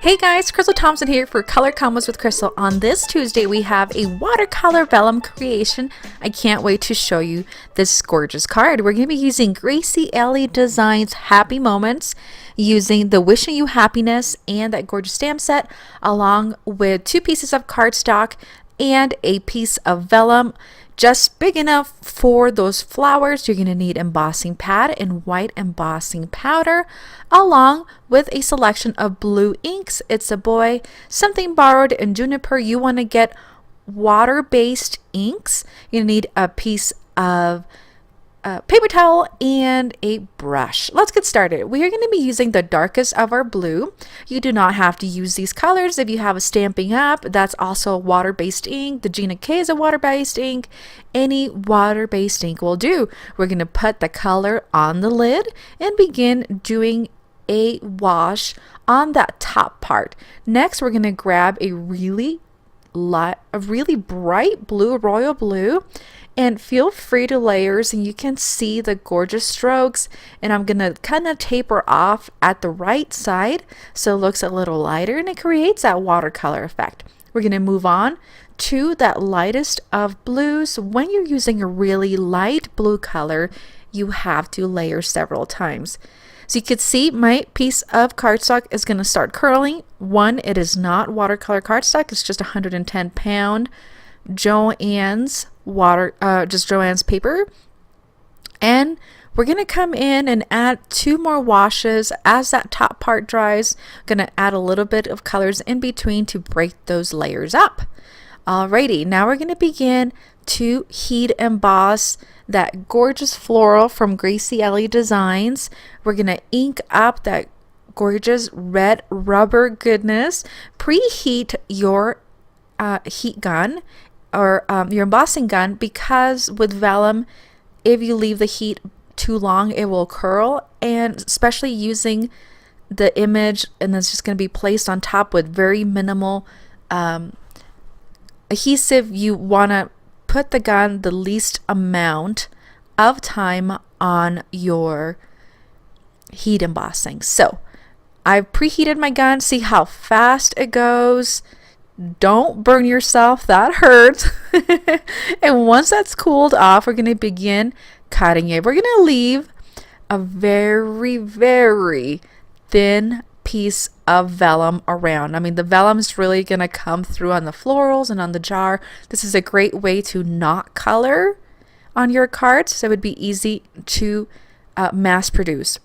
Hey guys, Crystal Thompson here for Color Combos with Crystal. On this Tuesday, we have a watercolor vellum creation. I can't wait to show you this gorgeous card. We're going to be using Gracie Ellie Designs Happy Moments, using the Wishing You Happiness and that gorgeous stamp set, along with 2 pieces of cardstock and a piece of vellum. Just big enough for those flowers. You're going to need embossing pad and white embossing powder, along with a selection of blue inks. It's a boy, something borrowed, and juniper. You want to get water-based inks. You need a piece of paper towel and a brush. Let's get started. We are going to be using the darkest of our blue. You do not have to use these colors. If you have a Stampin' Up, that's also water-based ink. The Gina K is a water-based ink. Any water-based ink will do. We're going to put the color on the lid and begin doing a wash on that top part. Next, we're going to grab a really bright blue, royal blue, and feel free to layers, and you can see the gorgeous strokes. And I'm gonna kind of taper off at the right side so it looks a little lighter and it creates that watercolor effect. We're gonna move on to that lightest of blues. When you're using a really light blue color, you have to layer several times. So you can see my piece of cardstock is going to start curling. One, it is not watercolor cardstock. It's just 110 pound Joann's Joann's paper. And we're going to come in and add 2 more washes as that top part dries. Going to add a little bit of colors in between to break those layers up. Alrighty, now we're going to begin to heat emboss that gorgeous floral from Gracie Ellie Designs. We're going to ink up that gorgeous red rubber goodness. Preheat your heat gun or your embossing gun, because with vellum, if you leave the heat too long, it will curl, and especially using the image and it's just going to be placed on top with very minimal adhesive, you want to put the gun the least amount of time on your heat embossing. So I've preheated my gun. See how fast it goes. Don't burn yourself, that hurts. And once that's cooled off, we're going to begin cutting it. We're going to leave a very, very thin piece of vellum around. I mean, the vellum is really going to come through on the florals and on the jar. This is a great way to not color on your cards, so it would be easy to mass produce.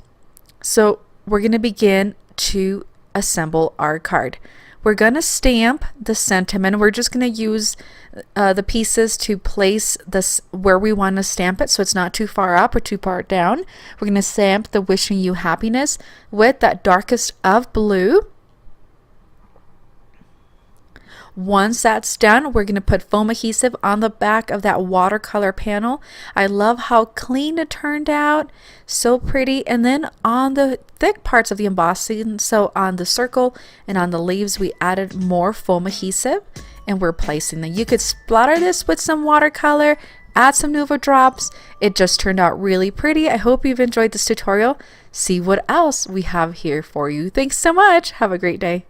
So we're going to begin to assemble our card. We're going to stamp the sentiment. We're just going to use the pieces to place this where we want to stamp it, so it's not too far up or too far down. We're going to stamp the Wishing You Happiness with that darkest of blue. Once that's done, we're going to put foam adhesive on the back of that watercolor panel. I love how clean it turned out. So pretty. And then on the thick parts of the embossing, so on the circle and on the leaves, we added more foam adhesive and we're placing them. You could splatter this with some watercolor, add some Nuvo drops. It just turned out really pretty. I hope you've enjoyed this tutorial. See what else we have here for you. Thanks so much. Have a great day.